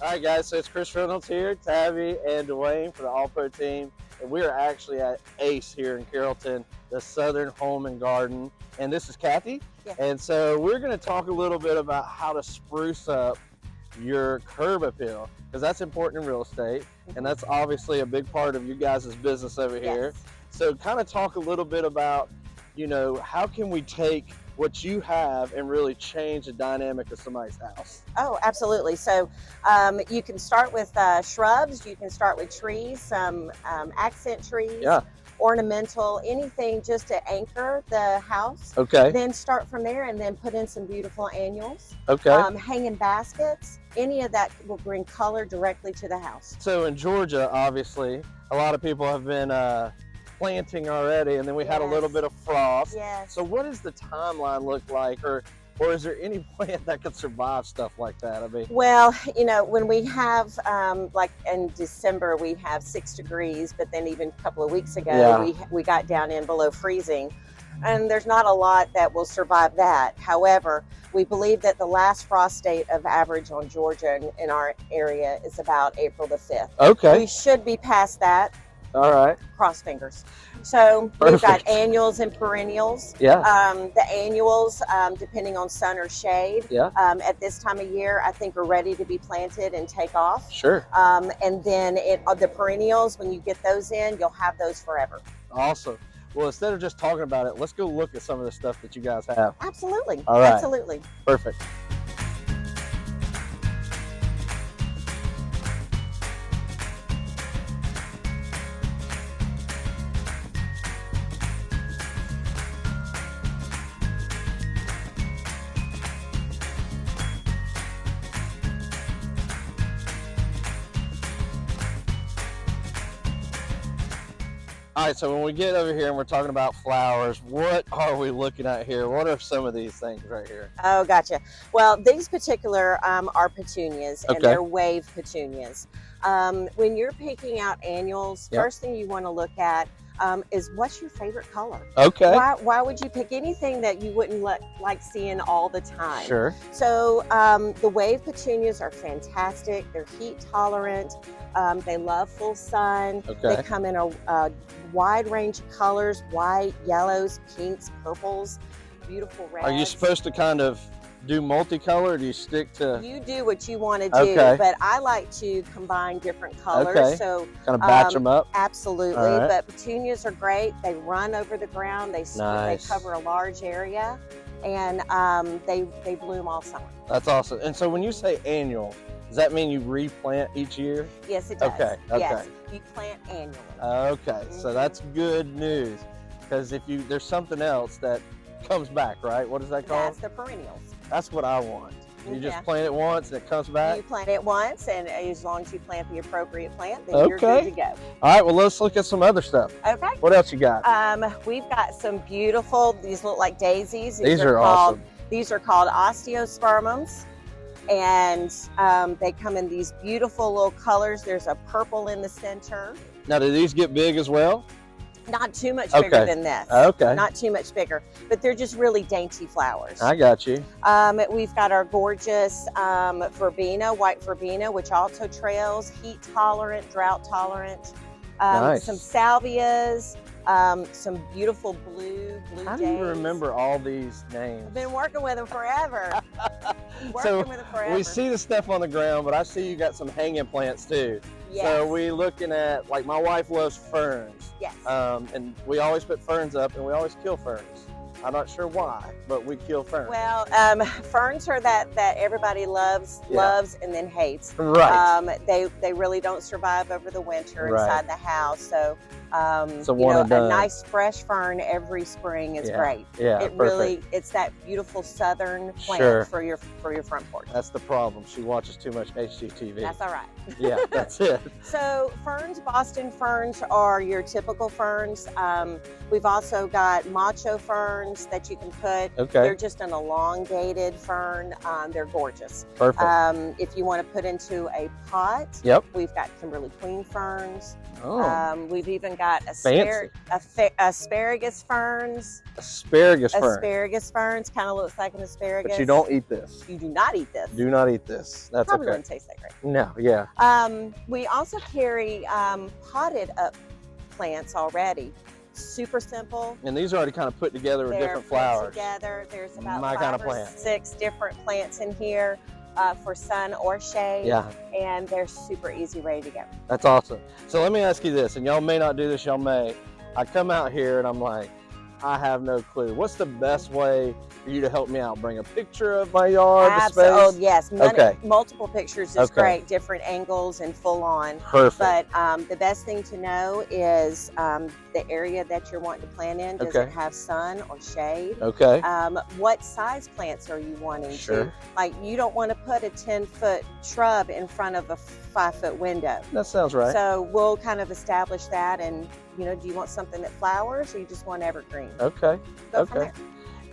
All right, guys, so it's Chris Reynolds here, Tabby and Dwayne for the All-Pro team. And we are actually at Ace here in Carrollton, the Southern Home and Garden. And this is Kathy. Yeah. And so we're going to talk a little bit about how to spruce up your curb appeal, because that's important in real estate. And that's obviously a big part of you guys' business over here. Yes. So kind of talk a little bit about, how can we take what you have and really change the dynamic of somebody's house? Oh, absolutely. So you can start with shrubs, you can start with trees, some accent trees, Yeah. ornamental, anything just to anchor the house. Okay. Then start from there and then put in some beautiful annuals, Okay. hanging baskets. Any of that will bring color directly to the house. So in Georgia, obviously, a lot of people have been planting already, and then we had a little Yes. bit of frost. Yes. So what does the timeline look like, or is there any plant that could survive stuff like that? I mean, Well, when we have, like in December, we have 6 degrees, but then even a couple of weeks ago, Yeah. we got down in below freezing. And there's not a lot that will survive that. However, we believe that the last frost date of average on Georgia in our area is about April the 5th. okay, We should be past that, all right, cross fingers. So we've got Perfect. annuals and perennials. yeah, The annuals, depending on sun or shade, yeah, at this time of year, I think are ready to be planted and take off. sure, And then the perennials, when you get those in, you'll have those forever. awesome. Well, instead of just talking about it, let's go look at some of the stuff that you guys have. Absolutely. All right. Absolutely. Perfect. All right, so when we get over here and we're talking about flowers, what are we looking at here? What are some of these things right here? Oh, gotcha. Well, these particular are petunias, and Okay. they're wave petunias. When you're picking out annuals, Yep. first thing you want to look at is what's your favorite color? Okay, Why would you pick anything that you wouldn't like seeing all the time? sure, So the wave petunias are fantastic. They're heat tolerant. They love full sun. Okay. They come in a wide range of colors: white, yellows, pinks, purples, beautiful reds. Are you supposed to kind of do multicolor, or do you stick to You do what you want to do, Okay. but I like to combine different colors. Okay. So kind of batch them up? absolutely, All right. but petunias are great. They run over the ground. They Nice. cover a large area, and they bloom all summer. That's awesome. And so when you say annual, does that mean you replant each year? Yes, it does. Okay, Yes, okay. you plant annually. Okay, so that's good news, because there's something else that comes back, right? What is that called? That's the perennials. That's what I want. You just Yeah. plant it once and it comes back. You plant it once, and as long as you plant the appropriate plant, then you're Okay. good to go. All right, well, let's look at some other stuff. Okay. What else you got? We've got some beautiful. These look like daisies. These are called, awesome. These are called osteospermums, and they come in these beautiful little colors. There's a purple in the center. Now, do these get big as well? Not too much bigger Okay. than this. Okay. Not too much bigger, but they're just really dainty flowers. I got you. We've got our gorgeous verbena, white verbena, which also trails, heat tolerant, drought tolerant. Nice. Some salvias, some beautiful blue How do you jays. remember all these names? I've been working with them forever. So, Working with them forever. We see the stuff on the ground, but I see you got some hanging plants too. Yes. So we looking at, like, my wife loves ferns. Yes. And we always put ferns up, and we always kill ferns. I'm not sure why, but we kill ferns. Well, ferns are that everybody loves and then hates. Right. They really don't survive over the winter Right. inside the house. So So one and a done. nice fresh fern every spring is Yeah. great. Yeah, It perfect. it's that beautiful southern plant Sure. for your front porch. That's the problem. She watches too much HGTV. That's all right. Yeah, that's it. So ferns, Boston ferns are your typical ferns. We've also got macho ferns that you can put. Okay. They're just an elongated fern. They're gorgeous. Perfect. If you want to put into a pot, Yep. we've got Kimberly Queen ferns. Oh. We've even got Fancy. asparagus ferns. Asparagus fern. Asparagus ferns kind of looks like an asparagus. But you don't eat this. You do not eat this. Do not eat this. That's Probably okay. wouldn't taste that great. No, yeah. We also carry potted up plants already. Super simple. And these are already kind of put together with They're different put flowers. together. There's about My 5 kind of or plant. 6 different plants in here for sun or shade. Yeah. And they're super easy, ready to go. That's awesome. So let me ask you this, and y'all may not do this, y'all may. I come out here and I'm like, I have no clue. What's the best way for you to help me out? Bring a picture of my yard, the space? Oh, yes. Okay. Multiple pictures is great, different angles and full on. Perfect. But the best thing to know is the area that you're wanting to plant in. Does it have sun or shade? Okay. What size plants are you wanting Sure. to? Like, you don't want to put a 10-foot shrub in front of a 5-foot window. That sounds right. So we'll kind of establish that, and do you want something that flowers, or you just want evergreen? Okay. Go from Okay.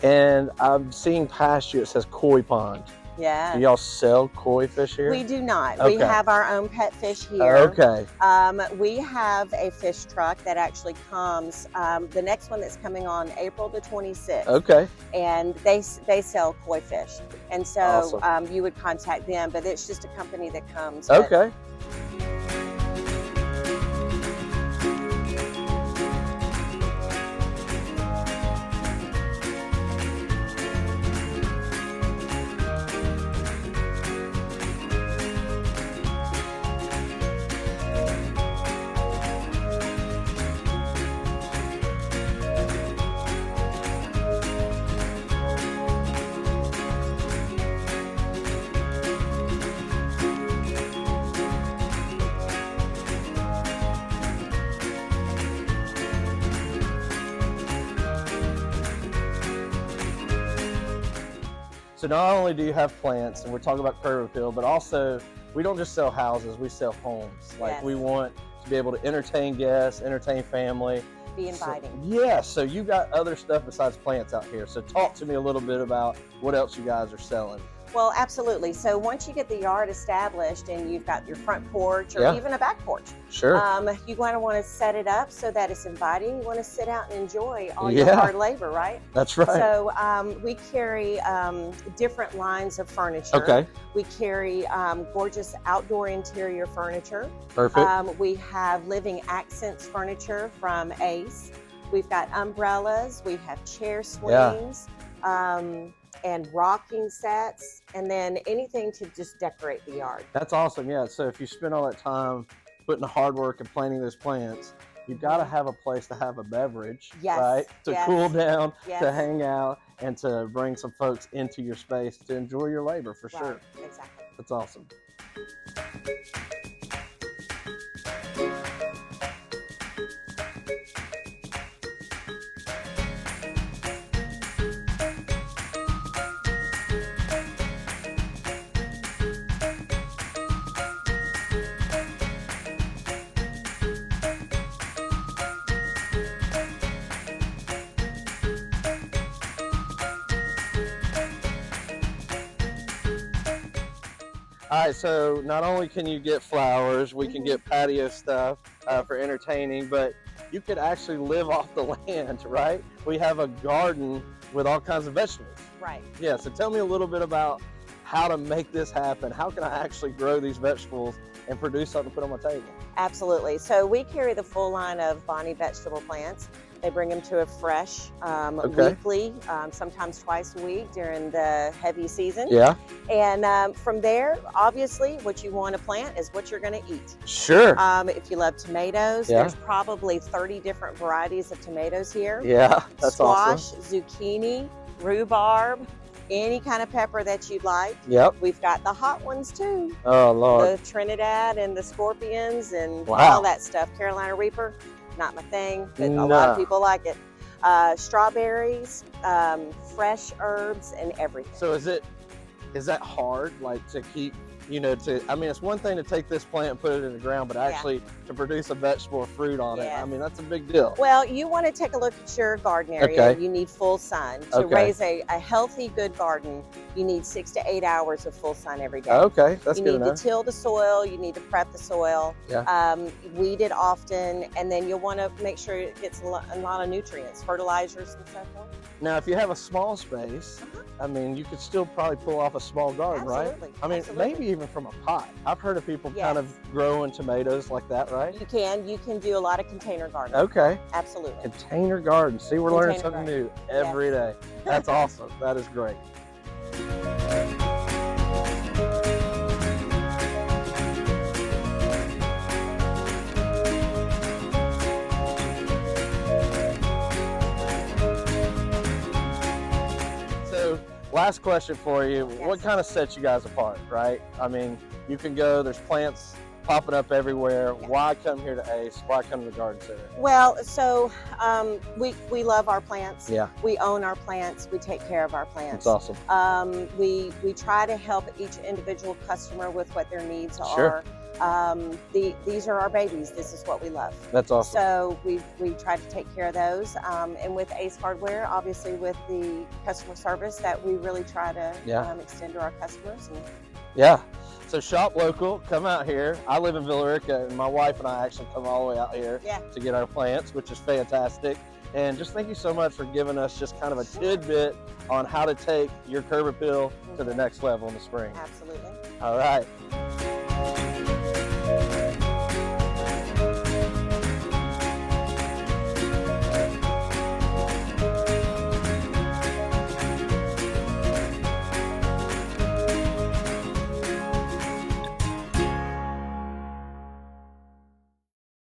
there. And I'm seeing past you, it says koi pond. Yeah. Do y'all sell koi fish here? We do not. Okay. We have our own pet fish here. Okay. We have a fish truck that actually comes. The next one that's coming on April the 26th. Okay. And they sell koi fish. And so Awesome. you would contact them, but it's just a company that comes. But Okay. So not only do you have plants, and we're talking about curb appeal, but also we don't just sell houses, we sell homes. Like we want to be able to entertain guests, entertain family. Be inviting. So you got other stuff besides plants out here. So talk to me a little bit about what else you guys are selling. Well, absolutely. So once you get the yard established and you've got your front porch or even a back porch, sure, you want to set it up so that it's inviting. You want to sit out and enjoy all your hard labor, right? That's right. So we carry different lines of furniture. Okay. We carry gorgeous outdoor interior furniture. Perfect. We have living accents furniture from Ace. We've got umbrellas. We have chair swings. And rocking sets, and then anything to just decorate the yard. That's awesome, yeah. So if you spend all that time putting the hard work and planting those plants, you've got to have a place to have a beverage, right? To cool down, to hang out, and to bring some folks into your space to enjoy your labor, for sure. Exactly. That's awesome. All right, so not only can you get flowers, we can get patio stuff for entertaining, but you could actually live off the land, right? We have a garden with all kinds of vegetables. Right. Yeah, so tell me a little bit about how to make this happen. How can I actually grow these vegetables and produce something to put on my table? Absolutely. So we carry the full line of Bonnie vegetable plants. They bring them to a fresh weekly, sometimes twice a week during the heavy season. Yeah. And from there, obviously, what you want to plant is what you're going to eat. Sure. If you love tomatoes, there's probably 30 different varieties of tomatoes here. Yeah, that's Squash, awesome. zucchini, rhubarb, any kind of pepper that you'd like. Yep. We've got the hot ones too. Oh, Lord. The Trinidad and the scorpions and all that stuff. Carolina Reaper, not my thing, but a lot of people like it. Strawberries, fresh herbs, and everything. So is that hard, like to keep you know, I mean, it's one thing to take this plant and put it in the ground, but actually to produce a vegetable or fruit on it, I mean, that's a big deal. Well, you want to take a look at your garden area. You need full sun. To raise a healthy, good garden, you need 6 to 8 hours of full sun every day. Okay, that's good enough. You need to till the soil, you need to prep the soil, weed it often, and then you'll want to make sure it gets a lot of nutrients, fertilizers and stuff. Now, if you have a small space, I mean, you could still probably pull off a small garden, right? I mean, maybe even from a pot. I've heard of people kind of growing tomatoes like that, right? You can do a lot of container gardening. Okay. Absolutely. Container garden. See, we're learning something new every day. That's awesome. That is great. Last question for you. What kind of sets you guys apart, right? I mean, you can go, there's plants popping up everywhere. Why come here to Ace? Why come to the Garden Center? Well, so we love our plants. We own our plants. We take care of our plants. That's awesome. We try to help each individual customer with what their needs are. These are our babies. This is what we love. That's awesome. So we try to take care of those. And with Ace Hardware, obviously with the customer service that we really try to extend to our customers. So shop local, come out here. I live in Villa Rica, and my wife and I actually come all the way out here to get our plants, which is fantastic. And just thank you so much for giving us just kind of a tidbit on how to take your curb appeal to the next level in the spring. Absolutely. All right.